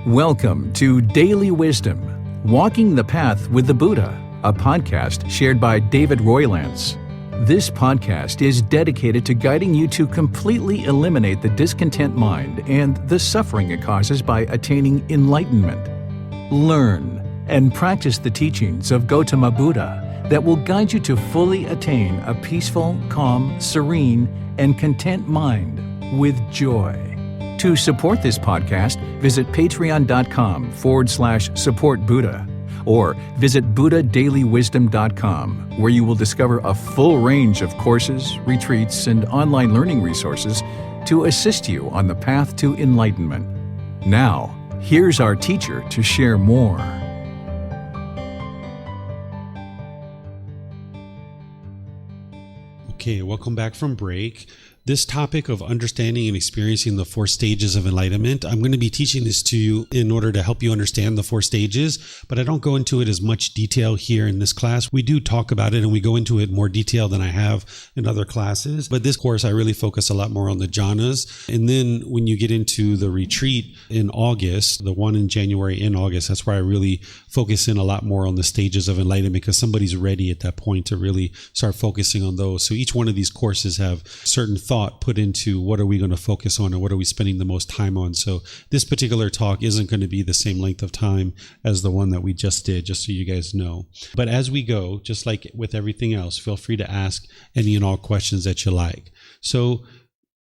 Welcome to Daily Wisdom, Walking the Path with the Buddha, a podcast shared by David Roylance. This podcast is dedicated to guiding you to completely eliminate the discontent mind and the suffering it causes by attaining enlightenment. Learn and practice the teachings of Gautama Buddha that will guide you to fully attain a peaceful, calm, serene, and content mind with joy. To support this podcast, visit patreon.com/supportbuddha or visit buddhadailywisdom.com, where you will discover a full range of courses, retreats, and online learning resources to assist you on the path to enlightenment. Now, here's our teacher to share more. Okay, welcome back from break. This topic of understanding and experiencing the 4 stages of enlightenment, I'm going to be teaching this to you in order to help you understand the 4 stages, but I don't go into it as much detail here in this class. We do talk about it and we go into it more detail than I have in other classes, but this course I really focus a lot more on the jhanas. And then when you get into the retreat in August, the one in January and August, that's where I really focus in a lot more on the stages of enlightenment, because somebody's ready at that point to really start focusing on those. So each one of these courses have certain thought put into what are we going to focus on and what are we spending the most time on. So this particular talk isn't going to be the same length of time as the one that we just did, just so you guys know. But as we go, just like with everything else, feel free to ask any and all questions that you like. So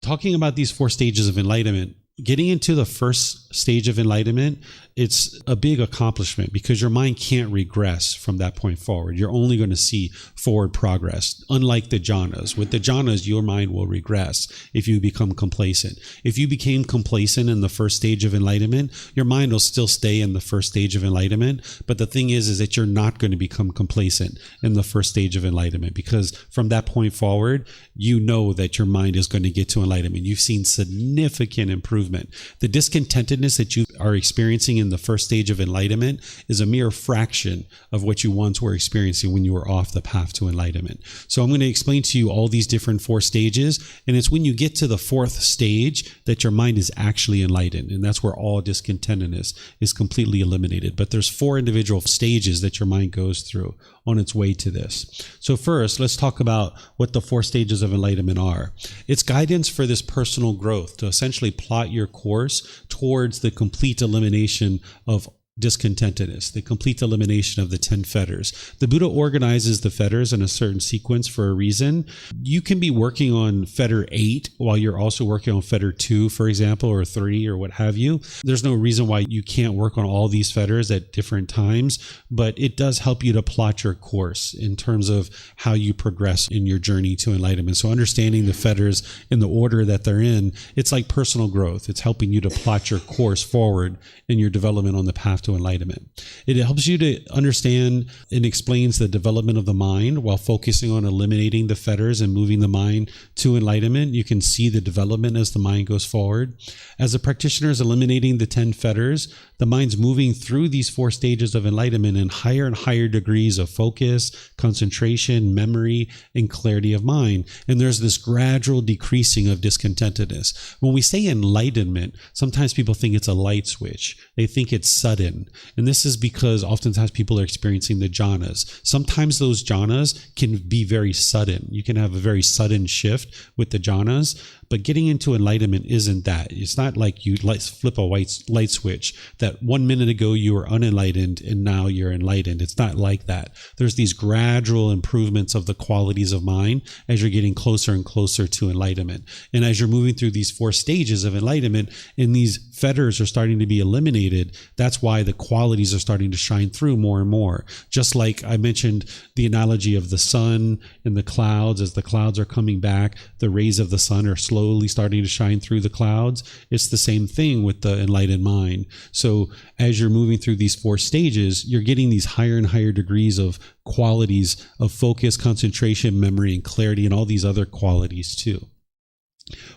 talking about these 4 stages of enlightenment, getting into the first stage of enlightenment, it's a big accomplishment because your mind can't regress from that point forward. You're only going to see forward progress. Unlike the jhanas. With the jhanas, your mind will regress if you become complacent. If you became complacent in the first stage of enlightenment, your mind will still stay in the first stage of enlightenment. But the thing is that you're not going to become complacent in the first stage of enlightenment, because from that point forward, you know that your mind is going to get to enlightenment. You've seen significant improvement. The discontentedness that you are experiencing in the first stage of enlightenment is a mere fraction of what you once were experiencing when you were off the path to enlightenment. So I'm going to explain to you all these different 4 stages, and it's when you get to the 4th stage that your mind is actually enlightened, and that's where all discontentedness is completely eliminated. But there's 4 individual stages that your mind goes through on its way to this. So first, let's talk about what the 4 stages of enlightenment are. It's guidance for this personal growth to essentially plot your course towards the complete elimination of discontentedness, the complete elimination of the 10 fetters. The Buddha organizes the fetters in a certain sequence for a reason. You can be working on fetter 8 while you're also working on fetter 2, for example, or 3 or what have you. There's no reason why you can't work on all these fetters at different times, but it does help you to plot your course in terms of how you progress in your journey to enlightenment. So understanding the fetters in the order that they're in, it's like personal growth. It's helping you to plot your course forward in your development on the path to enlightenment. It helps you to understand and explains the development of the mind while focusing on eliminating the fetters and moving the mind to enlightenment. You can see the development as the mind goes forward. As a practitioner is eliminating the 10 fetters, the mind's moving through these 4 stages of enlightenment in higher and higher degrees of focus, concentration, memory, and clarity of mind. And there's this gradual decreasing of discontentedness. When we say enlightenment, sometimes people think it's a light switch. They think it's sudden. And this is because oftentimes people are experiencing the jhanas. Sometimes those jhanas can be very sudden. You can have a very sudden shift with the jhanas, but getting into enlightenment isn't that. It's not like you flip a light switch that 1 minute ago you were unenlightened and now you're enlightened. It's not like that. There's these gradual improvements of the qualities of mind as you're getting closer and closer to enlightenment. And as you're moving through these 4 stages of enlightenment and these fetters are starting to be eliminated, that's why the qualities are starting to shine through more and more. Just like I mentioned the analogy of the sun and the clouds, as the clouds are coming back, the rays of the sun are slowly starting to shine through the clouds. It's the same thing with the enlightened mind. So as you're moving through these 4 stages, you're getting these higher and higher degrees of qualities of focus, concentration, memory, and clarity, and all these other qualities too.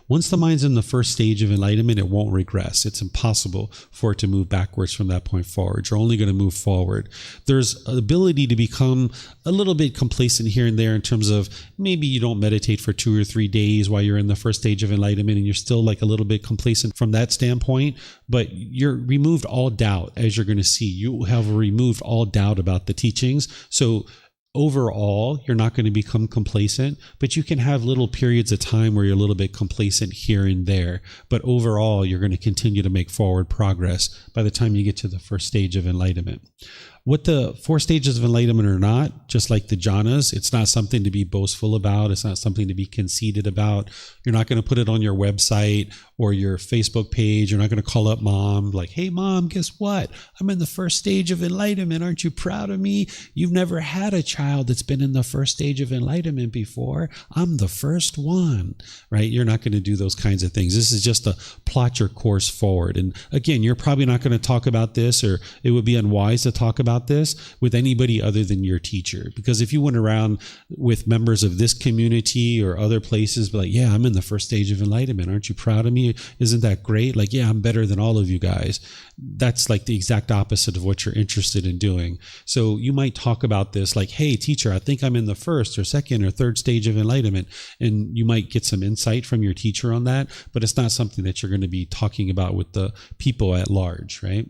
Once the mind's in the first stage of enlightenment, it won't regress. It's impossible for it to move backwards from that point forward. You're only going to move forward. There's an ability to become a little bit complacent here and there in terms of maybe you don't meditate for 2 or 3 days while you're in the first stage of enlightenment and you're still like a little bit complacent from that standpoint, but you're removed all doubt, as you're going to see. You have removed all doubt about the teachings. So overall, you're not going to become complacent, but you can have little periods of time where you're a little bit complacent here and there. But overall, you're going to continue to make forward progress by the time you get to the first stage of enlightenment. What the 4 stages of enlightenment are not, just like the jhanas, it's not something to be boastful about. It's not something to be conceited about. You're not going to put it on your website or your Facebook page. You're not going to call up mom like, hey, mom, guess what? I'm in the first stage of enlightenment. Aren't you proud of me? You've never had a child that's been in the first stage of enlightenment before. I'm the first one, right? You're not going to do those kinds of things. This is just to plot your course forward. And again, you're probably not going to talk about this, or it would be unwise to talk about this with anybody other than your teacher. Because if you went around with members of this community or other places, be like, yeah, I'm in the first stage of enlightenment. Aren't you proud of me? Isn't that great? Like, yeah, I'm better than all of you guys. That's like the exact opposite of what you're interested in doing. So you might talk about this like, hey, teacher, I think I'm in the first or second or third stage of enlightenment. And you might get some insight from your teacher on that, but it's not something that you're going to be talking about with the people at large, right?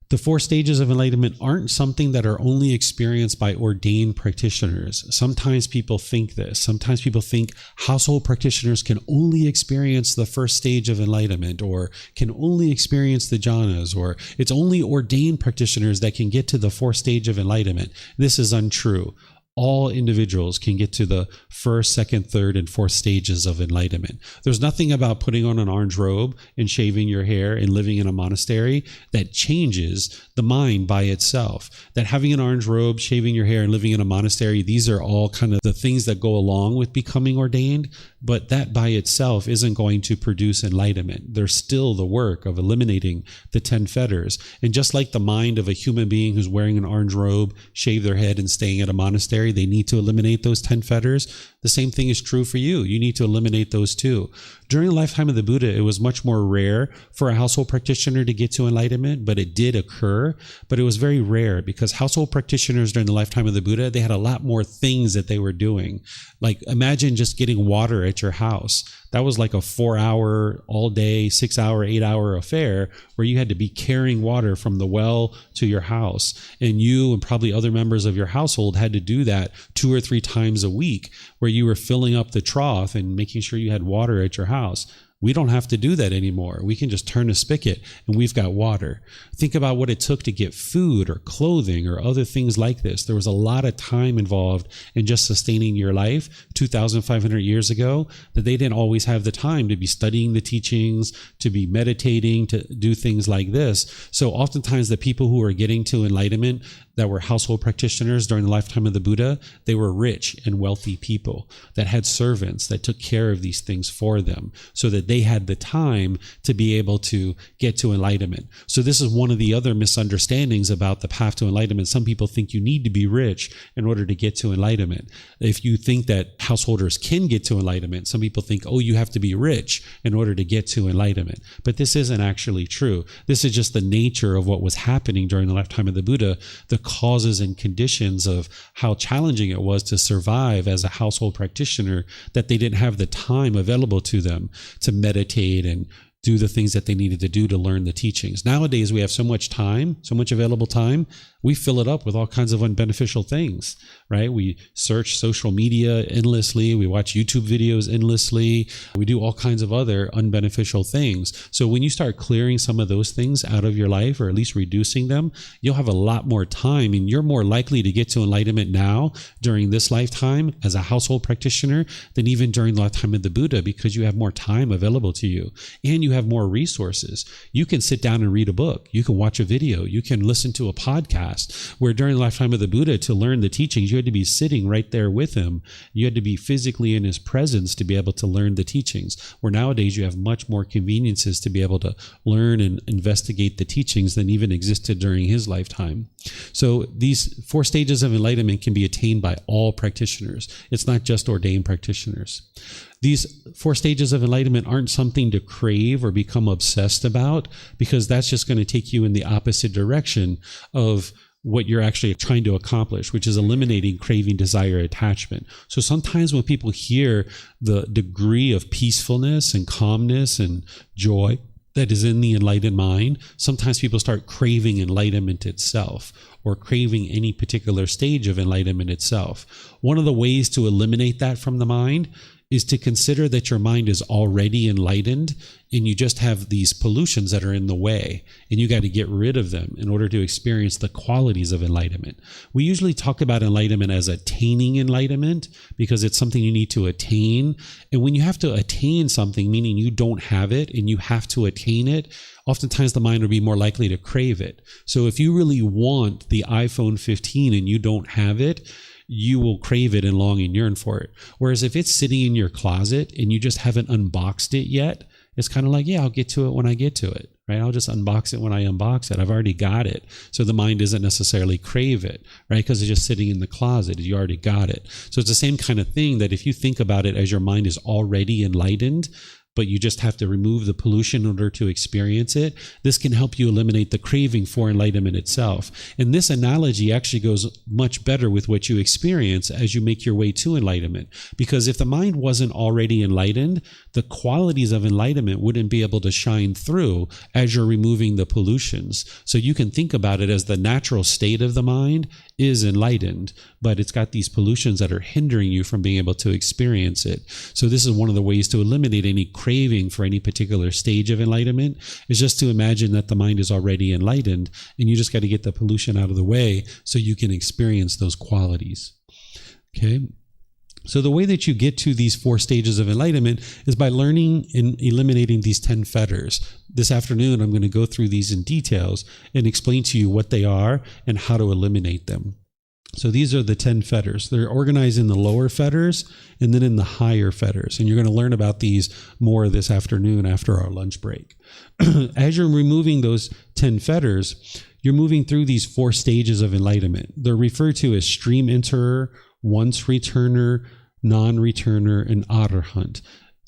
The 4 stages of enlightenment aren't something that are only experienced by ordained practitioners. Sometimes people think this. Sometimes people think household practitioners can only experience the first stage of enlightenment, or can only experience the jhanas, or it's only ordained practitioners that can get to the 4th stage of enlightenment. This is untrue. All individuals can get to the 1st, 2nd, 3rd, and 4th stages of enlightenment. There's nothing about putting on an orange robe and shaving your hair and living in a monastery that changes the mind by itself. That having an orange robe, shaving your hair, and living in a monastery, these are all kind of the things that go along with becoming ordained, but that by itself isn't going to produce enlightenment. There's still the work of eliminating the 10 fetters. And just like the mind of a human being who's wearing an orange robe, shave their head, and staying at a monastery, they need to eliminate those 10 fetters. The same thing is true for you. You need to eliminate those too. During the lifetime of the Buddha, it was much more rare for a household practitioner to get to enlightenment, but it did occur. But it was very rare because household practitioners during the lifetime of the Buddha, they had a lot more things that they were doing. Like imagine just getting water at your house. That was like a 4-hour, all day, 6-hour, 8-hour affair where you had to be carrying water from the well to your house. And you and probably other members of your household had to do that 2 or 3 times a week, where you were filling up the trough and making sure you had water at your house. We don't have to do that anymore. We can just turn a spigot and we've got water. Think about what it took to get food or clothing or other things like this. There was a lot of time involved in just sustaining your life 2,500 years ago that they didn't always have the time to be studying the teachings, to be meditating, to do things like this. So oftentimes the people who are getting to enlightenment that were household practitioners during the lifetime of the Buddha, they were rich and wealthy people that had servants that took care of these things for them so that they had the time to be able to get to enlightenment. So this is one of the other misunderstandings about the path to enlightenment. Some people think you need to be rich in order to get to enlightenment. If you think that householders can get to enlightenment, some people think, oh, you have to be rich in order to get to enlightenment. But this isn't actually true. This is just the nature of what was happening during the lifetime of the Buddha, the causes and conditions of how challenging it was to survive as a household practitioner, that they didn't have the time available to them to meditate and do the things that they needed to do to learn the teachings. Nowadays, we have so much time, so much available time, we fill it up with all kinds of unbeneficial things, right? We search social media endlessly. We watch YouTube videos endlessly. We do all kinds of other unbeneficial things. So when you start clearing some of those things out of your life, or at least reducing them, you'll have a lot more time, and you're more likely to get to enlightenment now during this lifetime as a household practitioner than even during the lifetime of the Buddha, because you have more time available to you and you have more resources. You can sit down and read a book. You can watch a video. You can listen to a podcast. Where during the lifetime of the Buddha, to learn the teachings, you had to be sitting right there with him. You had to be physically in his presence to be able to learn the teachings. Where nowadays you have much more conveniences to be able to learn and investigate the teachings than even existed during his lifetime. So these 4 stages of enlightenment can be attained by all practitioners. It's not just ordained practitioners. These 4 stages of enlightenment aren't something to crave or become obsessed about, because that's just going to take you in the opposite direction of what you're actually trying to accomplish, which is eliminating craving, desire, attachment. So sometimes when people hear the degree of peacefulness and calmness and joy that is in the enlightened mind, sometimes people start craving enlightenment itself, or craving any particular stage of enlightenment itself. One of the ways to eliminate that from the mind is to consider that your mind is already enlightened, and you just have these pollutions that are in the way, and you got to get rid of them in order to experience the qualities of enlightenment. We usually talk about enlightenment as attaining enlightenment, because it's something you need to attain. And when you have to attain something, meaning you don't have it and you have to attain it, oftentimes the mind will be more likely to crave it. So if you really want the iPhone 15 and you don't have it, you will crave it and long and yearn for it. Whereas if it's sitting in your closet and you just haven't unboxed it yet, it's kind of like, yeah, I'll get to it when I get to it, right? I'll just unbox it when I unbox it. I've already got it. So the mind doesn't necessarily crave it, right? Because it's just sitting in the closet. You already got it. So it's the same kind of thing, that if you think about it as your mind is already enlightened, but you just have to remove the pollution in order to experience it, this can help you eliminate the craving for enlightenment itself. And this analogy actually goes much better with what you experience as you make your way to enlightenment. Because if the mind wasn't already enlightened, the qualities of enlightenment wouldn't be able to shine through as you're removing the pollutions. So you can think about it as the natural state of the mind is enlightened, but it's got these pollutions that are hindering you from being able to experience it. So this is one of the ways to eliminate any craving for any particular stage of enlightenment, is just to imagine that the mind is already enlightened, and you just got to get the pollution out of the way so you can experience those qualities. Okay. So the way that you get to these 4 stages of enlightenment is by learning and eliminating these 10 fetters. This afternoon, I'm going to go through these in details and explain to you what they are and how to eliminate them. So these are the 10 fetters. They're organized in the lower fetters and then in the higher fetters. And you're going to learn about these more this afternoon after our lunch break. As you're removing those 10 fetters, you're moving through these 4 stages of enlightenment. They're referred to as stream enterer, once returner, non-returner, and arahant.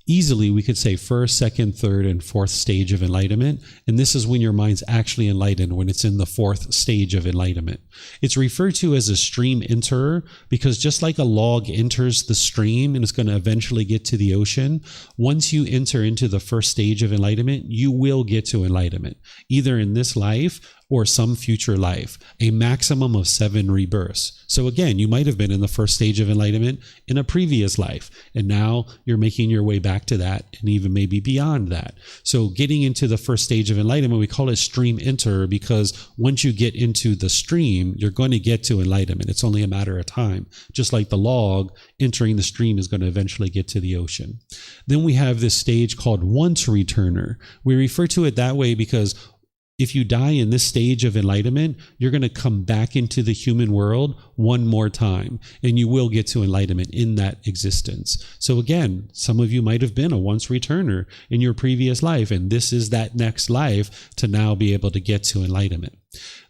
Easily, we could say 1st, 2nd, 3rd, and 4th stage of enlightenment. And this is when your mind's actually enlightened, when it's in the 4th stage of enlightenment. It's referred to as a stream enterer because just like a log enters the stream and it's going to eventually get to the ocean, once you enter into the 1st stage of enlightenment, you will get to enlightenment, either in this life or some future life, a maximum of 7 rebirths. So again, you might have been in the 1st stage of enlightenment in a previous life, and now you're making your way back to that and even maybe beyond that. So getting into the 1st stage of enlightenment, we call it stream enter, because once you get into the stream, you're going to get to enlightenment. It's only a matter of time. Just like the log entering the stream is going to eventually get to the ocean. Then we have this stage called once returner. We refer to it that way because if you die in this stage of enlightenment, you're going to come back into the human world one more time, and you will get to enlightenment in that existence. So again, some of you might have been a once returner in your previous life, and this is that next life to now be able to get to enlightenment.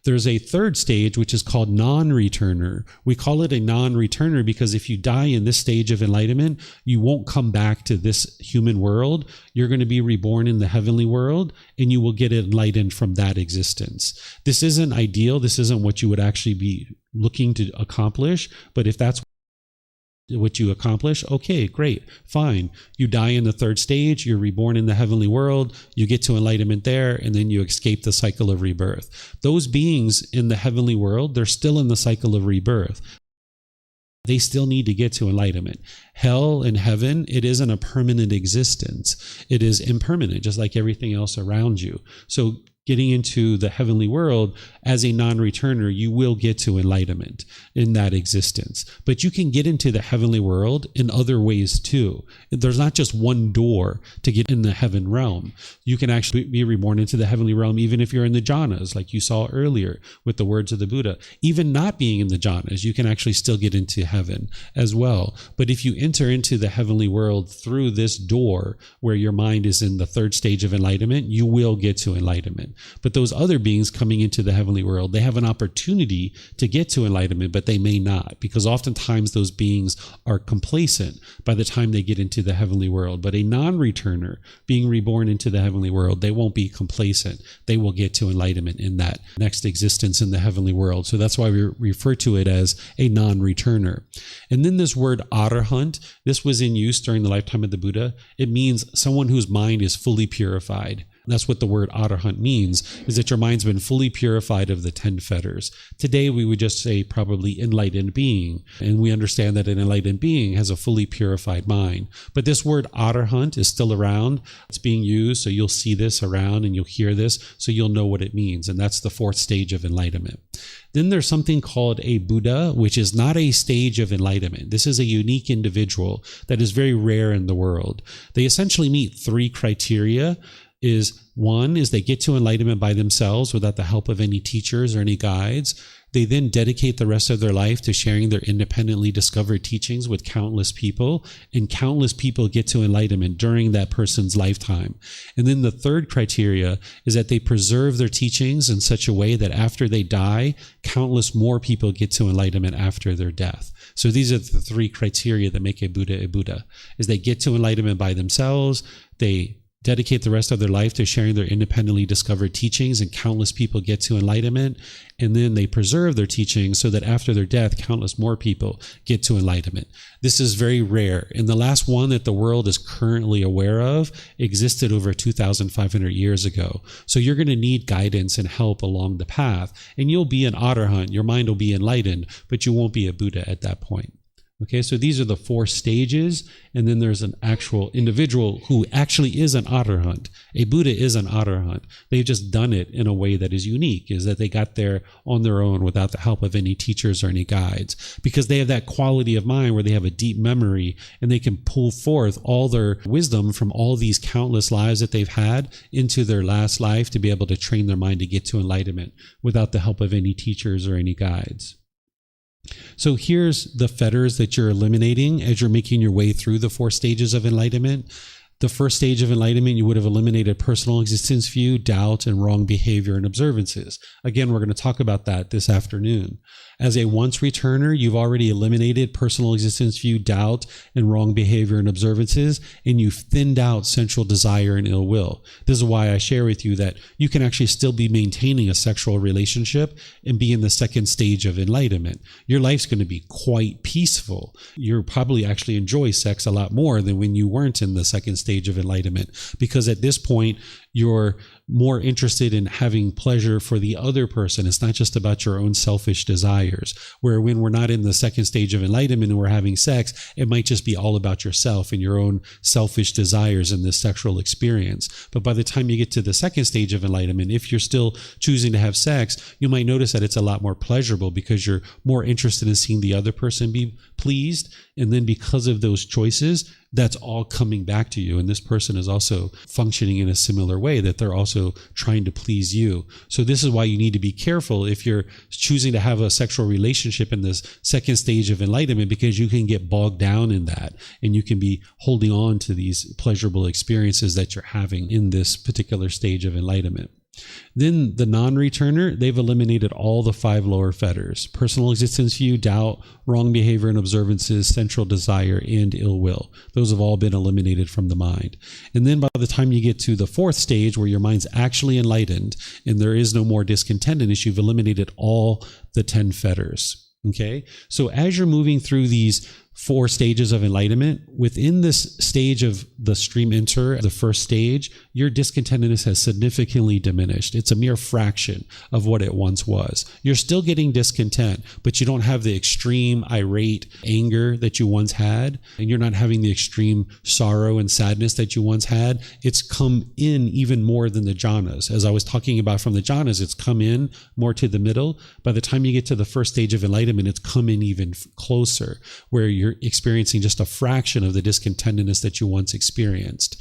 There's a 3rd stage, which is called non-returner. We call it a non-returner because if you die in this stage of enlightenment, you won't come back to this human world. You're going to be reborn in the heavenly world, and you will get enlightened from that existence. This isn't ideal. This isn't what you would actually be looking to accomplish. But if that's what you accomplish, okay, great, fine. You die in the 3rd stage, you're reborn in the heavenly world, you get to enlightenment there, and then you escape the cycle of rebirth. Those beings in the heavenly world, they're still in the cycle of rebirth. They still need to get to enlightenment. Hell and heaven, it isn't a permanent existence. It is impermanent, just like everything else around you. So getting into the heavenly world as a non-returner, you will get to enlightenment in that existence. But you can get into the heavenly world in other ways too. There's not just one door to get in the heaven realm. You can actually be reborn into the heavenly realm even if you're in the jhanas, like you saw earlier with the words of the Buddha. Even not being in the jhanas, you can actually still get into heaven as well. But if you enter into the heavenly world through this door where your mind is in the third stage of enlightenment, you will get to enlightenment. But those other beings coming into the heavenly world, they have an opportunity to get to enlightenment, but they may not, because oftentimes those beings are complacent by the time they get into the heavenly world. But a non-returner being reborn into the heavenly world, they won't be complacent. They will get to enlightenment in that next existence in the heavenly world. So that's why we refer to it as a non-returner. And then this word arahant, this was in use during the lifetime of the Buddha. It means someone whose mind is fully purified. That's what the word arahant means, is that your mind's been fully purified of the 10 fetters. Today, we would just say probably enlightened being. And we understand that an enlightened being has a fully purified mind. But this word arahant is still around. It's being used, so you'll see this around and you'll hear this, so you'll know what it means. And that's the fourth stage of enlightenment. Then there's something called a Buddha, which is not a stage of enlightenment. This is a unique individual that is very rare in the world. They essentially meet 3 criteria. One is they get to enlightenment by themselves without the help of any teachers or any guides. They then dedicate the rest of their life to sharing their independently discovered teachings with countless people, and countless people get to enlightenment during that person's lifetime. And then the third criteria is that they preserve their teachings in such a way that after they die, countless more people get to enlightenment after their death. So these are the 3 criteria that make a Buddha, is they get to enlightenment by themselves, they dedicate the rest of their life to sharing their independently discovered teachings, and countless people get to enlightenment. And then they preserve their teachings so that after their death, countless more people get to enlightenment. This is very rare. And the last one that the world is currently aware of existed over 2,500 years ago. So you're going to need guidance and help along the path. And you'll be an arahant. Your mind will be enlightened, but you won't be a Buddha at that point. Okay, so these are the 4 stages, and then there's an actual individual who actually is an arahant. A Buddha is an arahant. They've just done it in a way that is unique, is that they got there on their own without the help of any teachers or any guides, because they have that quality of mind where they have a deep memory and they can pull forth all their wisdom from all these countless lives that they've had into their last life to be able to train their mind to get to enlightenment without the help of any teachers or any guides. So here's the fetters that you're eliminating as you're making your way through the 4 stages of enlightenment. The first stage of enlightenment, you would have eliminated personal existence view, doubt, and wrong behavior and observances. Again, we're going to talk about that this afternoon. As a once returner, you've already eliminated personal existence view, doubt, and wrong behavior and observances, and you've thinned out sensual desire and ill will. This is why I share with you that you can actually still be maintaining a sexual relationship and be in the second stage of enlightenment. Your life's going to be quite peaceful. You'll probably actually enjoy sex a lot more than when you weren't in the second stage of enlightenment, because at this point, you're more interested in having pleasure for the other person. It's not just about your own selfish desires, where when we're not in the second stage of enlightenment and we're having sex, it might just be all about yourself and your own selfish desires in this sexual experience. But by the time you get to the second stage of enlightenment, if you're still choosing to have sex, you might notice that it's a lot more pleasurable because you're more interested in seeing the other person be pleased. And then because of those choices, that's all coming back to you. And this person is also functioning in a similar way, that they're also trying to please you. So this is why you need to be careful if you're choosing to have a sexual relationship in this second stage of enlightenment, because you can get bogged down in that and you can be holding on to these pleasurable experiences that you're having in this particular stage of enlightenment. Then the non-returner, they've eliminated all the 5 lower fetters: personal existence view, doubt, wrong behavior and observances, sensual desire, and ill will. Those have all been eliminated from the mind. And then by the time you get to the 4th stage, where your mind's actually enlightened and there is no more discontentedness, you've eliminated all the 10 fetters. Okay, so as you're moving through these Four Stages of Enlightenment. Within this stage of the stream enter, the first stage, your discontentedness has significantly diminished. It's a mere fraction of what it once was. You're still getting discontent, but you don't have the extreme irate anger that you once had, and you're not having the extreme sorrow and sadness that you once had. It's come in even more than the jhanas. As I was talking about from the jhanas, it's come in more to the middle. By the time you get to the first stage of enlightenment, it's come in even closer, where you're experiencing just a fraction of the discontentedness that you once experienced.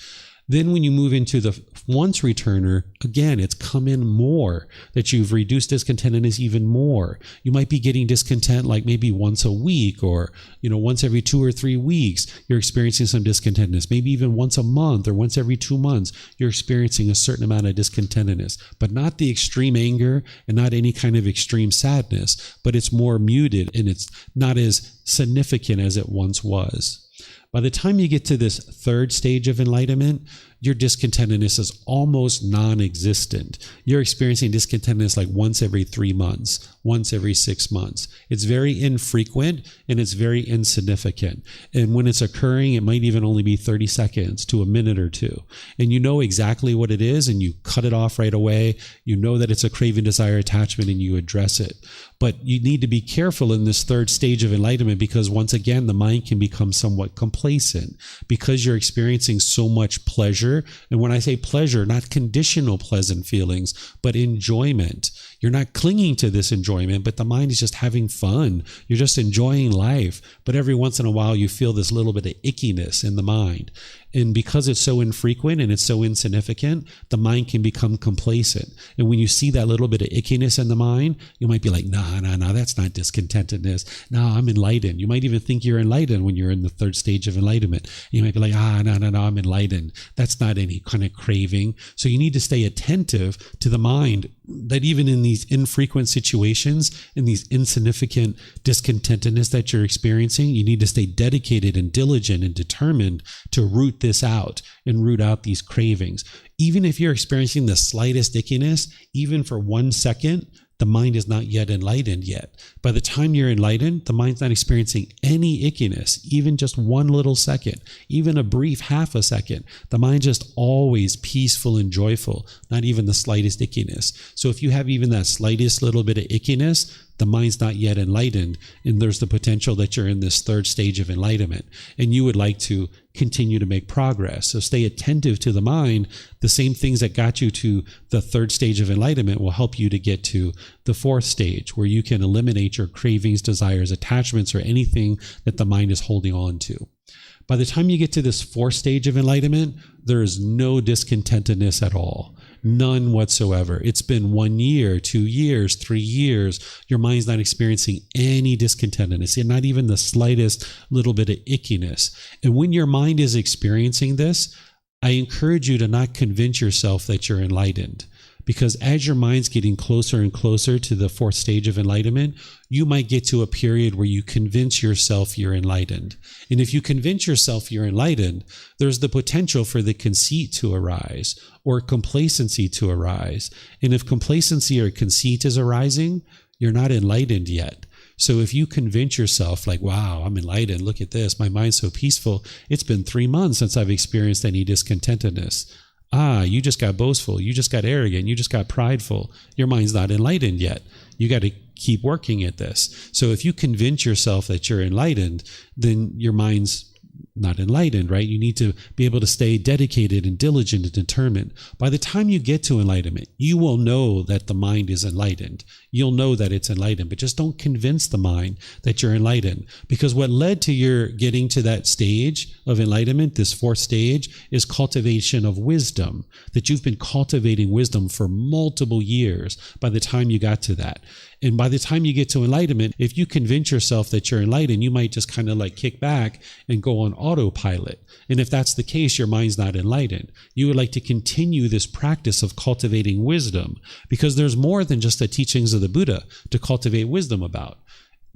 Then when you move into the once returner, again, it's come in more, that you've reduced discontentedness even more. You might be getting discontent like maybe once a week, or once every 2 or 3 weeks, you're experiencing some discontentedness. Maybe even once a month or once every 2 months, you're experiencing a certain amount of discontentedness, but not the extreme anger and not any kind of extreme sadness, but it's more muted and it's not as significant as it once was. By the time you get to this third stage of enlightenment, your discontentedness is almost non-existent. You're experiencing discontentedness like once every 3 months, once every 6 months. It's very infrequent and it's very insignificant. And when it's occurring, it might even only be 30 seconds to a minute or two. And you know exactly what it is and you cut it off right away. You know that it's a craving, desire, attachment, and you address it. But you need to be careful in this third stage of enlightenment, because once again, the mind can become somewhat complacent because you're experiencing so much pleasure. And when I say pleasure, not conditional pleasant feelings, but enjoyment. You're not clinging to this enjoyment, but the mind is just having fun. You're just enjoying life. But every once in a while, you feel this little bit of ickiness in the mind. And because it's so infrequent and it's so insignificant, the mind can become complacent. And when you see that little bit of ickiness in the mind, you might be like, no, that's not discontentedness. No, I'm enlightened. You might even think you're enlightened when you're in the third stage of enlightenment. You might be like, no, I'm enlightened. That's not any kind of craving. So you need to stay attentive to the mind, that even in these infrequent situations, in these insignificant discontentedness that you're experiencing, you need to stay dedicated and diligent and determined to root this out and root out these cravings. Even if you're experiencing the slightest ickiness, even for 1 second, the mind is not yet enlightened yet. By the time you're enlightened, the mind's not experiencing any ickiness, even just 1 little second, even a brief half a second. The mind's just always peaceful and joyful, not even the slightest ickiness. So if you have even that slightest little bit of ickiness, the mind's not yet enlightened, and there's the potential that you're in this third stage of enlightenment, and you would like to continue to make progress. So stay attentive to the mind. The same things that got you to the third stage of enlightenment will help you to get to the fourth stage, where you can eliminate your cravings, desires, attachments, or anything that the mind is holding on to. By the time you get to this fourth stage of enlightenment, there is no discontentedness at all. None whatsoever. It's been 1 year, 2 years, 3 years. Your mind's not experiencing any discontentedness, and not even the slightest little bit of ickiness. And when your mind is experiencing this, I encourage you to not convince yourself that you're enlightened. Because as your mind's getting closer and closer to the fourth stage of enlightenment, you might get to a period where you convince yourself you're enlightened. And if you convince yourself you're enlightened, there's the potential for the conceit to arise or complacency to arise. And if complacency or conceit is arising, you're not enlightened yet. So if you convince yourself like, wow, I'm enlightened, look at this, my mind's so peaceful, it's been 3 months since I've experienced any discontentedness. You just got boastful. You just got arrogant. You just got prideful. Your mind's not enlightened yet. You got to keep working at this. So if you convince yourself that you're enlightened, then your mind's not enlightened, right? You need to be able to stay dedicated and diligent and determined. By the time you get to enlightenment, you will know that the mind is enlightened. You'll know that it's enlightened, but just don't convince the mind that you're enlightened, because what led to your getting to that stage of enlightenment, this fourth stage, is cultivation of wisdom, that you've been cultivating wisdom for multiple years by the time you got to that. And by the time you get to enlightenment, if you convince yourself that you're enlightened, you might just kind of like kick back and go on autopilot. And if that's the case, your mind's not enlightened. You would like to continue this practice of cultivating wisdom, because there's more than just the teachings of the Buddha to cultivate wisdom about.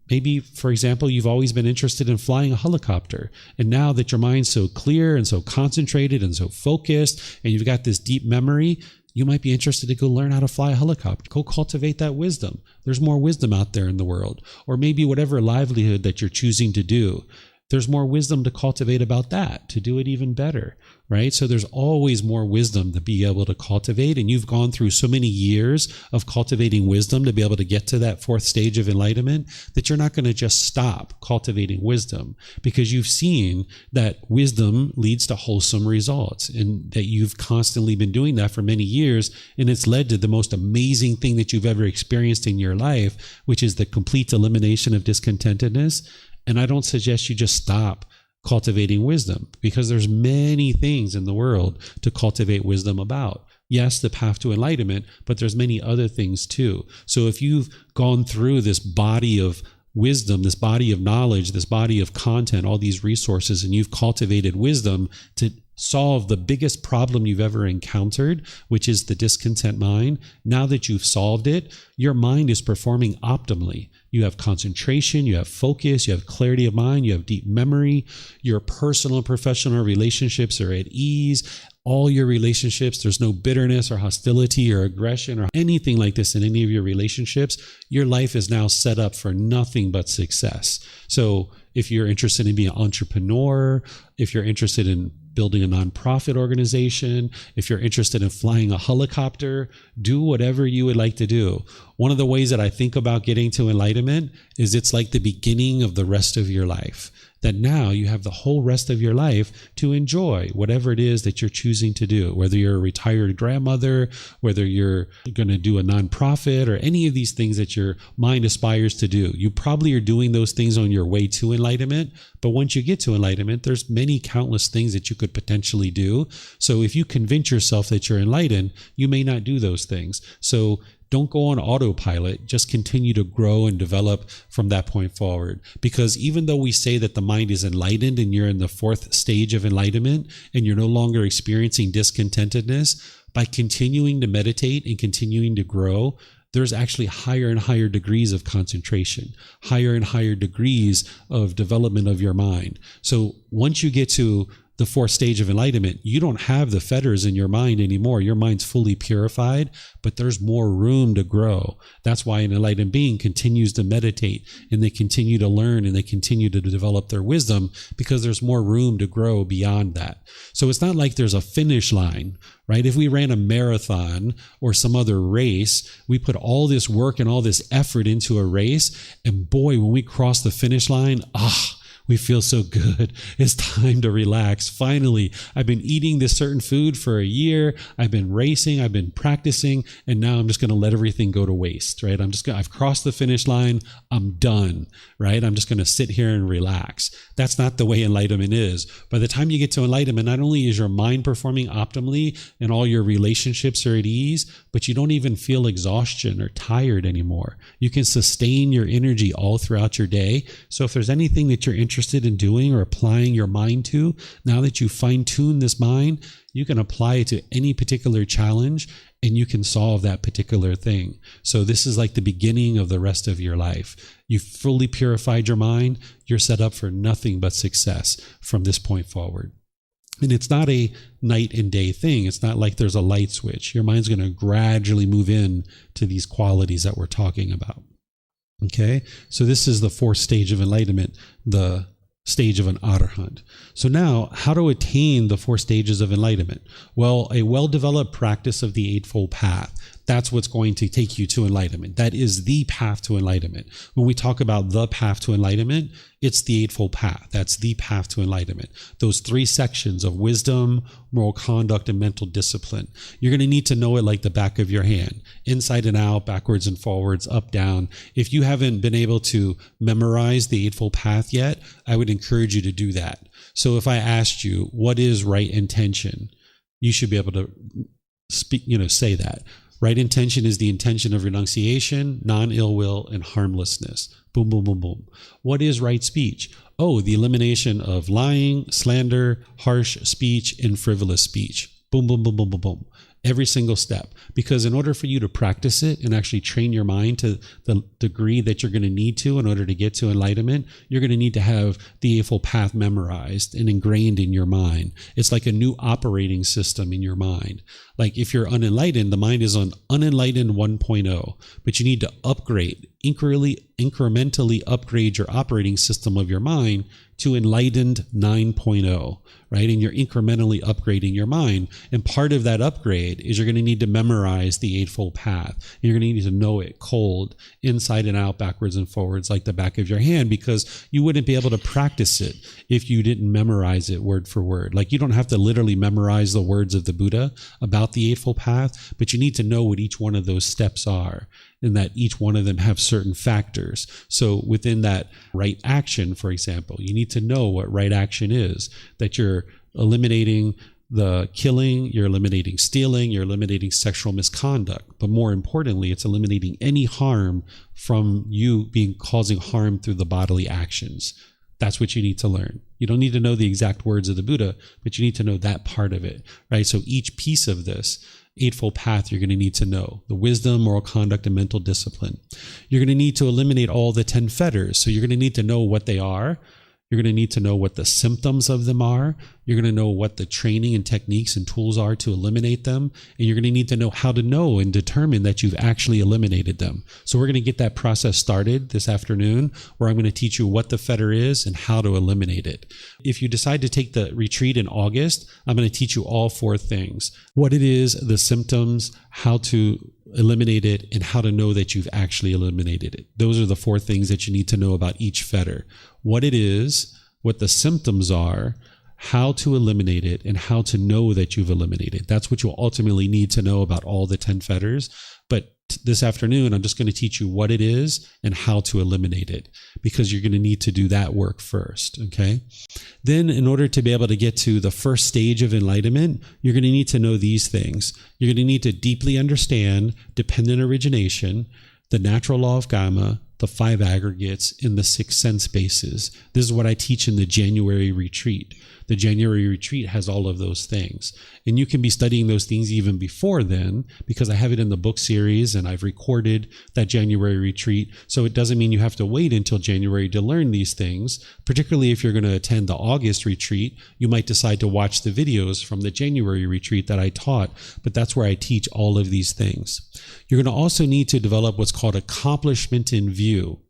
Maybe, for example, you've always been interested in flying a helicopter. And now that your mind's so clear and so concentrated and so focused, and you've got this deep memory, you might be interested to go learn how to fly a helicopter. Go cultivate that wisdom. There's more wisdom out there in the world. Or maybe whatever livelihood that you're choosing to do. there's more wisdom to cultivate about that, to do it even better, right? So there's always more wisdom to be able to cultivate. And you've gone through so many years of cultivating wisdom to be able to get to that fourth stage of enlightenment that you're not going to just stop cultivating wisdom, because you've seen that wisdom leads to wholesome results, and that you've constantly been doing that for many years. And it's led to the most amazing thing that you've ever experienced in your life, which is the complete elimination of discontentedness. And I don't suggest you just stop cultivating wisdom, because there's many things in the world to cultivate wisdom about. Yes, the path to enlightenment, but there's many other things too. So if you've gone through this body of wisdom, this body of knowledge, this body of content, all these resources, and you've cultivated wisdom to solve the biggest problem you've ever encountered, which is the discontent mind. Now that you've solved it, your mind is performing optimally. You have concentration, you have focus, you have clarity of mind, you have deep memory. Your personal and professional relationships are at ease. All your relationships, there's no bitterness or hostility or aggression or anything like this in any of your relationships. Your life is now set up for nothing but success. So if you're interested in being an entrepreneur, if you're interested in building a nonprofit organization, if you're interested in flying a helicopter, do whatever you would like to do. One of the ways that I think about getting to enlightenment is it's like the beginning of the rest of your life. That now you have the whole rest of your life to enjoy whatever it is that you're choosing to do, whether you're a retired grandmother, whether you're going to do a nonprofit, or any of these things that your mind aspires to do. You probably are doing those things on your way to enlightenment, but once you get to enlightenment, there's many countless things that you could potentially do. So if you convince yourself that you're enlightened, you may not do those things. So don't go on autopilot. Just continue to grow and develop from that point forward. Because even though we say that the mind is enlightened and you're in the fourth stage of enlightenment and you're no longer experiencing discontentedness, by continuing to meditate and continuing to grow, there's actually higher and higher degrees of concentration, higher and higher degrees of development of your mind. So once you get to the fourth stage of enlightenment, you don't have the fetters in your mind anymore. Your mind's fully purified, but there's more room to grow. That's why an enlightened being continues to meditate, and they continue to learn, and they continue to develop their wisdom, because there's more room to grow beyond that. So it's not like there's a finish line, right? If we ran a marathon or some other race, we put all this work and all this effort into a race, and boy, when we cross the finish line, we feel so good. It's time to relax. Finally, I've been eating this certain food for a year. I've been racing. I've been practicing. And now I'm just going to let everything go to waste, right? I've crossed the finish line. I'm done, right? I'm just going to sit here and relax. That's not the way enlightenment is. By the time you get to enlightenment, not only is your mind performing optimally and all your relationships are at ease, but you don't even feel exhaustion or tired anymore. You can sustain your energy all throughout your day. So if there's anything that you're interested in doing or applying your mind to, now that you fine-tune this mind, you can apply it to any particular challenge and you can solve that particular thing. So this is like the beginning of the rest of your life. You've fully purified your mind. You're set up for nothing but success from this point forward. And it's not a night and day thing. It's not like there's a light switch. Your mind's going to gradually move in to these qualities that we're talking about. Okay, so this is the fourth stage of enlightenment, the stage of an arahant. So now, how to attain the four stages of enlightenment? Well, a well-developed practice of the Eightfold Path. That's what's going to take you to enlightenment. That is the path to enlightenment. When we talk about the path to enlightenment, it's the Eightfold Path. That's the path to enlightenment. Those three sections of wisdom, moral conduct, and mental discipline. You're going to need to know it like the back of your hand, inside and out, backwards and forwards, up, down. If you haven't been able to memorize the Eightfold Path yet, I would encourage you to do that. So if I asked you, what is right intention? You should be able to speak, say that. Right intention is the intention of renunciation, non-ill will, and harmlessness. Boom, boom, boom, boom. What is right speech? Oh, the elimination of lying, slander, harsh speech, and frivolous speech. Boom, boom, boom, boom, boom, boom. Every single step. Because in order for you to practice it and actually train your mind to the degree that you're going to need to in order to get to enlightenment, you're going to need to have the Eightfold Path memorized and ingrained in your mind. It's like a new operating system in your mind. Like if you're unenlightened, the mind is on unenlightened 1.0, but you need to upgrade, incrementally incrementally upgrade your operating system of your mind to enlightened 9.0, right? And you're incrementally upgrading your mind. And part of that upgrade is you're going to need to memorize the Eightfold Path. You're going to need to know it cold, inside and out, backwards and forwards, like the back of your hand, because you wouldn't be able to practice it if you didn't memorize it word for word. Like, you don't have to literally memorize the words of the Buddha about the Eightfold Path, but you need to know what each one of those steps are, and that each one of them have certain factors. So within that right action, for example, you need to know what right action is, that you're eliminating the killing, you're eliminating stealing, you're eliminating sexual misconduct. But more importantly, it's eliminating any harm from you causing harm through the bodily actions. That's what you need to learn. You don't need to know the exact words of the Buddha, but you need to know that part of it, right? So each piece of this Eightfold Path, you're going to need to know the wisdom, moral conduct, and mental discipline. You're going to need to eliminate all the 10 fetters. So you're going to need to know what they are. You're going to need to know what the symptoms of them are. You're going to know what the training and techniques and tools are to eliminate them. And you're going to need to know how to know and determine that you've actually eliminated them. So we're going to get that process started this afternoon, where I'm going to teach you what the fetter is and how to eliminate it. If you decide to take the retreat in August, I'm going to teach you all 4 things: what it is, the symptoms, how to eliminate it, and how to know that you've actually eliminated it. Those are the 4 things that you need to know about each fetter: what it is, what the symptoms are, how to eliminate it, and how to know that you've eliminated. That's what you'll ultimately need to know about all the 10 fetters. But this afternoon, I'm just going to teach you what it is and how to eliminate it, because you're going to need to do that work first, okay? Then, in order to be able to get to the first stage of enlightenment, you're going to need to know these things. You're going to need to deeply understand dependent origination, the natural law of dhamma, the 5 aggregates, and the 6 sense bases. This is what I teach in the January retreat. The January retreat has all of those things. And you can be studying those things even before then, because I have it in the book series and I've recorded that January retreat. So it doesn't mean you have to wait until January to learn these things. Particularly if you're going to attend the August retreat, you might decide to watch the videos from the January retreat that I taught, but that's where I teach all of these things. You're going to also need to develop what's called accomplishment in view.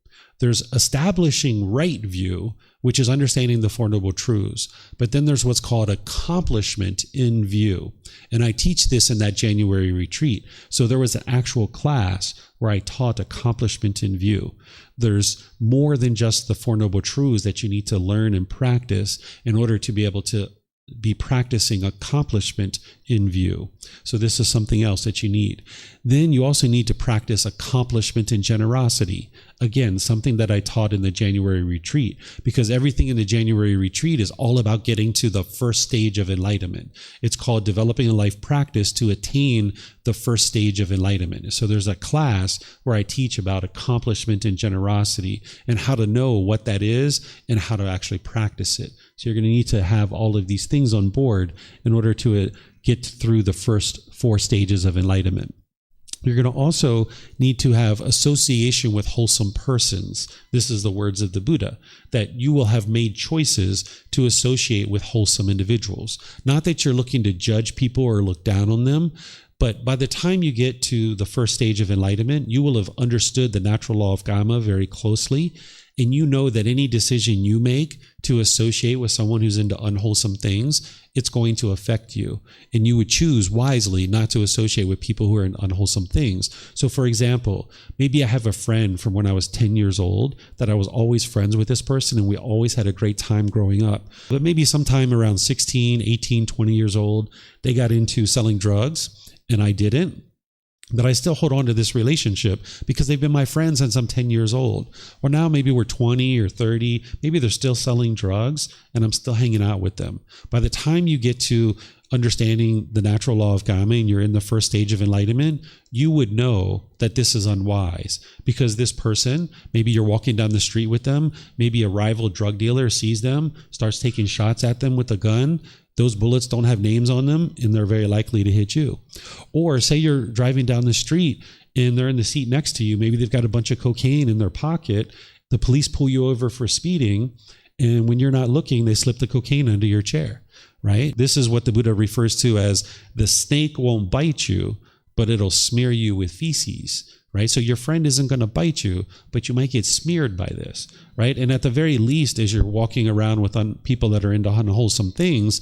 There's establishing right view, which is understanding the Four Noble Truths. But then there's what's called accomplishment in view. And I teach this in that January retreat. So there was an actual class where I taught accomplishment in view. There's more than just the Four Noble Truths that you need to learn and practice in order to be able to be practicing accomplishment in view. So this is something else that you need. Then you also need to practice accomplishment in generosity. Again, something that I taught in the January retreat, because everything in the January retreat is all about getting to the first stage of enlightenment. It's called developing a life practice to attain the first stage of enlightenment. So there's a class where I teach about accomplishment in generosity and how to know what that is and how to actually practice it. So you're going to need to have all of these things on board in order to get through the first 4 stages of enlightenment. You're going to also need to have association with wholesome persons. This is the words of the Buddha, that you will have made choices to associate with wholesome individuals. Not that you're looking to judge people or look down on them, but by the time you get to the first stage of enlightenment, you will have understood the natural law of dhamma very closely. And you know that any decision you make to associate with someone who's into unwholesome things, it's going to affect you. And you would choose wisely not to associate with people who are in unwholesome things. So for example, maybe I have a friend from when I was 10 years old that I was always friends with this person and we always had a great time growing up. But maybe sometime around 16, 18, 20 years old, they got into selling drugs and I didn't. But I still hold on to this relationship because they've been my friends since I'm 10 years old. Or now maybe we're 20 or 30, maybe they're still selling drugs and I'm still hanging out with them. By the time you get to understanding the natural law of dhamma and you're in the first stage of enlightenment, you would know that this is unwise because this person, maybe you're walking down the street with them, maybe a rival drug dealer sees them, starts taking shots at them with a gun. Those bullets don't have names on them and they're very likely to hit you. Or say you're driving down the street and they're in the seat next to you. Maybe they've got a bunch of cocaine in their pocket. The police pull you over for speeding. And when you're not looking, they slip the cocaine under your chair, right? This is what the Buddha refers to as the snake won't bite you, but it'll smear you with feces, right? So your friend isn't going to bite you, but you might get smeared by this, right? And at the very least, as you're walking around with people that are into unwholesome things,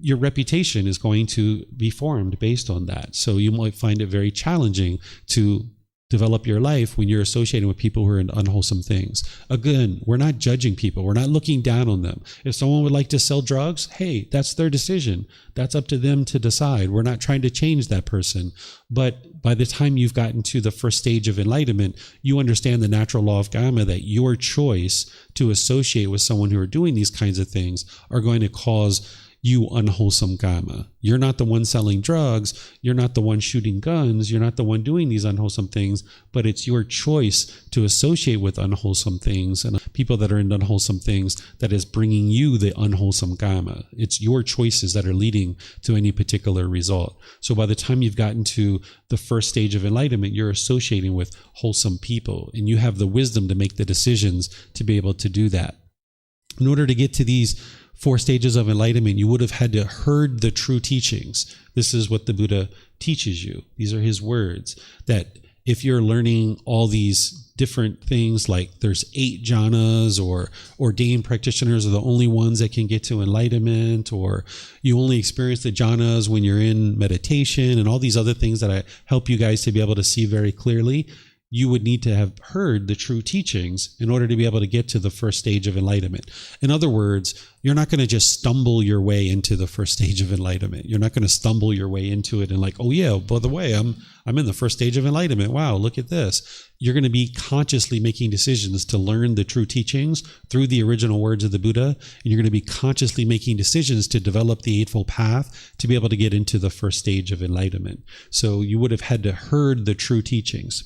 your reputation is going to be formed based on that. So you might find it very challenging to develop your life when you're associating with people who are into unwholesome things. Again, we're not judging people. We're not looking down on them. If someone would like to sell drugs, hey, that's their decision. That's up to them to decide. We're not trying to change that person. But by the time you've gotten to the first stage of enlightenment, you understand the natural law of dhamma, that your choice to associate with someone who are doing these kinds of things are going to cause you unwholesome karma. You're not the one selling drugs. You're not the one shooting guns. You're not the one doing these unwholesome things, but it's your choice to associate with unwholesome things and people that are in unwholesome things that is bringing you the unwholesome karma. It's your choices that are leading to any particular result. So by the time you've gotten to the first stage of enlightenment, you're associating with wholesome people, and you have the wisdom to make the decisions to be able to do that. In order to get to these 4 stages of enlightenment, you would have had to heard the true teachings. This is what the Buddha teaches you. These are his words, that if you're learning all these different things, like there's 8 jhanas, or ordained practitioners are the only ones that can get to enlightenment, or you only experience the jhanas when you're in meditation, and all these other things that I help you guys to be able to see very clearly, you would need to have heard the true teachings in order to be able to get to the first stage of enlightenment. In other words, you're not going to just stumble your way into the first stage of enlightenment. You're not going to stumble your way into it and like, oh yeah, by the way, I'm in the first stage of enlightenment. Wow, look at this. You're going to be consciously making decisions to learn the true teachings through the original words of the Buddha, and you're going to be consciously making decisions to develop the Eightfold Path to be able to get into the first stage of enlightenment. So you would have had to heard the true teachings.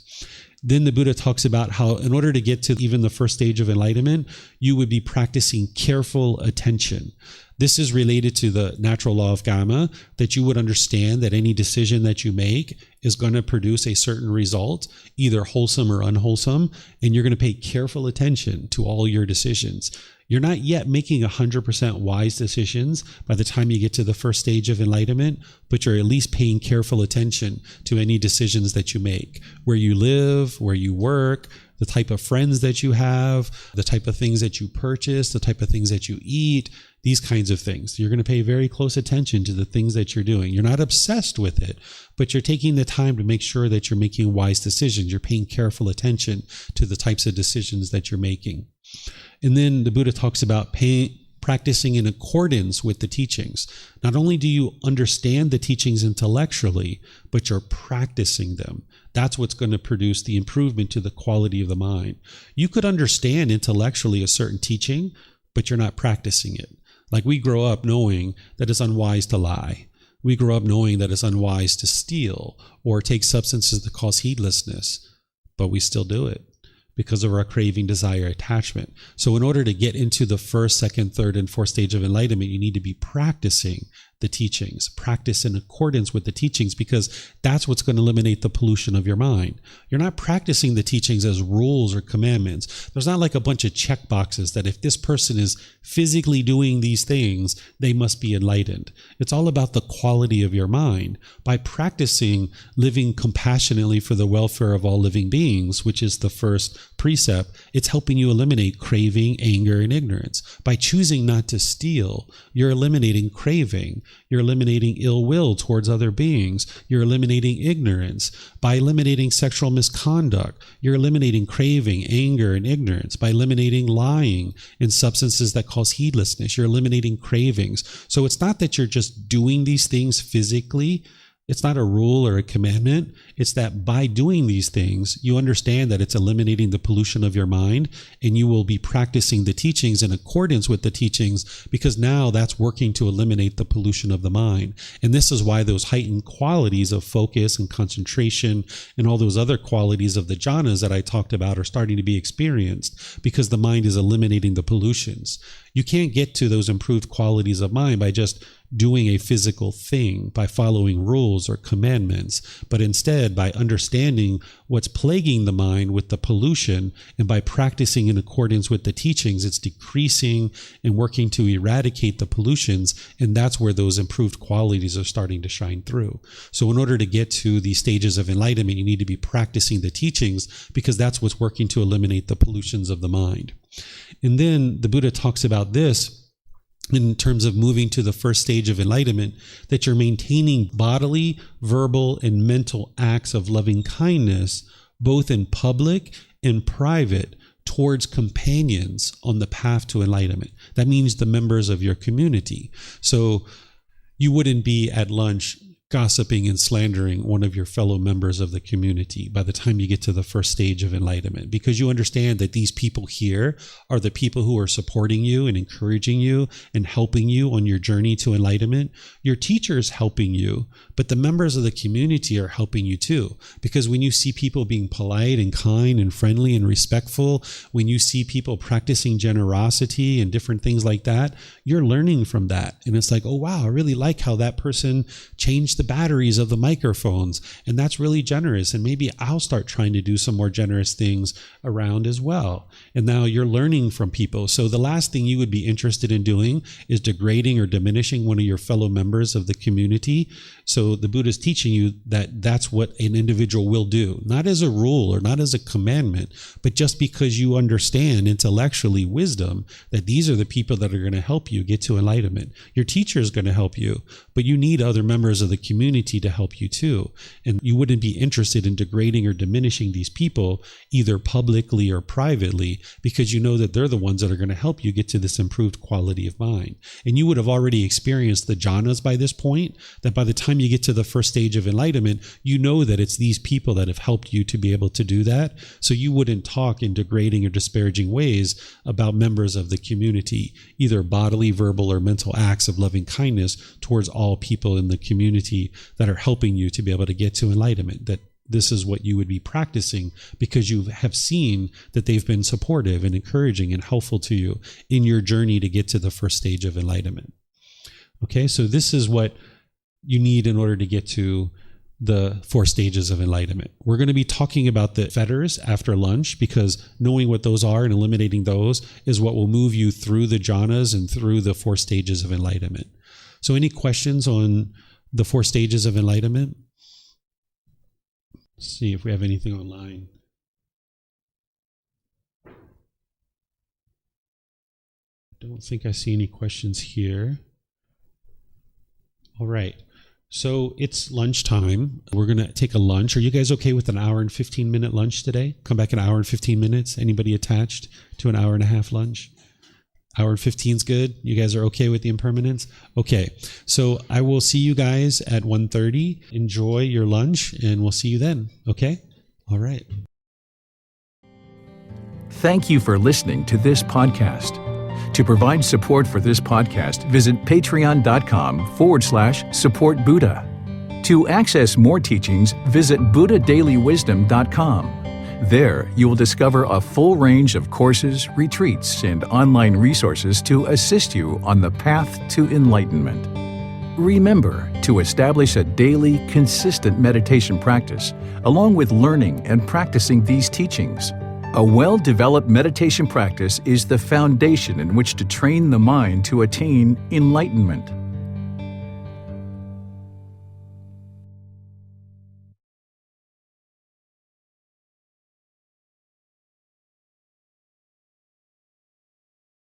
Then the Buddha talks about how in order to get to even the first stage of enlightenment, you would be practicing careful attention. This is related to the natural law of dhamma, that you would understand that any decision that you make is going to produce a certain result, either wholesome or unwholesome, and you're going to pay careful attention to all your decisions. You're not yet making 100% wise decisions by the time you get to the first stage of enlightenment, but you're at least paying careful attention to any decisions that you make, where you live, where you work, the type of friends that you have, the type of things that you purchase, the type of things that you eat, these kinds of things. You're going to pay very close attention to the things that you're doing. You're not obsessed with it, but you're taking the time to make sure that you're making wise decisions. You're paying careful attention to the types of decisions that you're making. And then the Buddha talks about practicing in accordance with the teachings. Not only do you understand the teachings intellectually, but you're practicing them. That's what's going to produce the improvement to the quality of the mind. You could understand intellectually a certain teaching, but you're not practicing it. Like we grow up knowing that it's unwise to lie. We grow up knowing that it's unwise to steal or take substances that cause heedlessness, but we still do it because of our craving, desire, attachment. So in order to get into the first, second, third, and fourth stage of enlightenment, you need to be practicing the teachings, practice in accordance with the teachings, because that's what's going to eliminate the pollution of your mind. You're not practicing the teachings as rules or commandments. There's not like a bunch of check boxes that if this person is physically doing these things, they must be enlightened. It's all about the quality of your mind. By practicing living compassionately for the welfare of all living beings, which is the first precept, it's helping you eliminate craving, anger, and ignorance. By choosing not to steal, you're eliminating craving. You're eliminating ill will towards other beings. You're eliminating ignorance. By eliminating sexual misconduct, you're eliminating craving, anger, and ignorance. By eliminating lying and substances that cause heedlessness, you're eliminating cravings. So it's not that you're just doing these things physically. It's not a rule or a commandment. It's that by doing these things, you understand that it's eliminating the pollution of your mind, and you will be practicing the teachings in accordance with the teachings, because now that's working to eliminate the pollution of the mind. And this is why those heightened qualities of focus and concentration and all those other qualities of the jhanas that I talked about are starting to be experienced, because the mind is eliminating the pollutions. You can't get to those improved qualities of mind by just doing a physical thing, by following rules or commandments, but instead instead, by understanding what's plaguing the mind with the pollution, and by practicing in accordance with the teachings, it's decreasing and working to eradicate the pollutions. And that's where those improved qualities are starting to shine through. So in order to get to these stages of enlightenment, you need to be practicing the teachings, because that's what's working to eliminate the pollutions of the mind. And then the Buddha talks about this in terms of moving to the first stage of enlightenment, that you're maintaining bodily, verbal, and mental acts of loving kindness, both in public and private, towards companions on the path to enlightenment. That means the members of your community. So you wouldn't be at lunch gossiping and slandering one of your fellow members of the community by the time you get to the first stage of enlightenment, because you understand that these people here are the people who are supporting you and encouraging you and helping you on your journey to enlightenment. Your teacher is helping you, but the members of the community are helping you too. Because when you see people being polite and kind and friendly and respectful, when you see people practicing generosity and different things like that, you're learning from that. And it's like, oh wow, I really like how that person changed the batteries of the microphones, and that's really generous, and maybe I'll start trying to do some more generous things around as well. And now you're learning from people. So the last thing you would be interested in doing is degrading or diminishing one of your fellow members of the community. So the Buddha is teaching you that that's what an individual will do, not as a rule or not as a commandment, but just because you understand intellectually wisdom that these are the people that are going to help you get to enlightenment. Your teacher is going to help you, but you need other members of the community to help you too. And you wouldn't be interested in degrading or diminishing these people either publicly or privately, because you know that they're the ones that are going to help you get to this improved quality of mind. And you would have already experienced the jhanas by this point, that by the time you get to the first stage of enlightenment, you know that it's these people that have helped you to be able to do that. So you wouldn't talk in degrading or disparaging ways about members of the community, either bodily, verbal, or mental acts of loving kindness towards all people in the community that are helping you to be able to get to enlightenment. That this is what you would be practicing because you have seen that they've been supportive and encouraging and helpful to you in your journey to get to the first stage of enlightenment. Okay, so this is what you need in order to get to the 4 stages of enlightenment. We're going to be talking about the fetters after lunch, because knowing what those are and eliminating those is what will move you through the jhanas and through the 4 stages of enlightenment. So any questions on the 4 stages of enlightenment? Let's see if we have anything online. I don't think I see any questions here. All right. So it's lunchtime. We're going to take a lunch. Are you guys okay with an hour and 15-minute lunch today? Come back an hour and 15 minutes. Anybody attached to an hour and a half lunch? Hour and 15 is good. You guys are okay with the impermanence? Okay. So I will see you guys at 1:30. Enjoy your lunch, and we'll see you then. Okay? All right. Thank you for listening to this podcast. To provide support for this podcast, visit patreon.com/support Buddha. To access more teachings, visit buddhadailywisdom.com. There, you will discover a full range of courses, retreats, and online resources to assist you on the path to enlightenment. Remember to establish a daily, consistent meditation practice, along with learning and practicing these teachings. A well-developed meditation practice is the foundation in which to train the mind to attain enlightenment.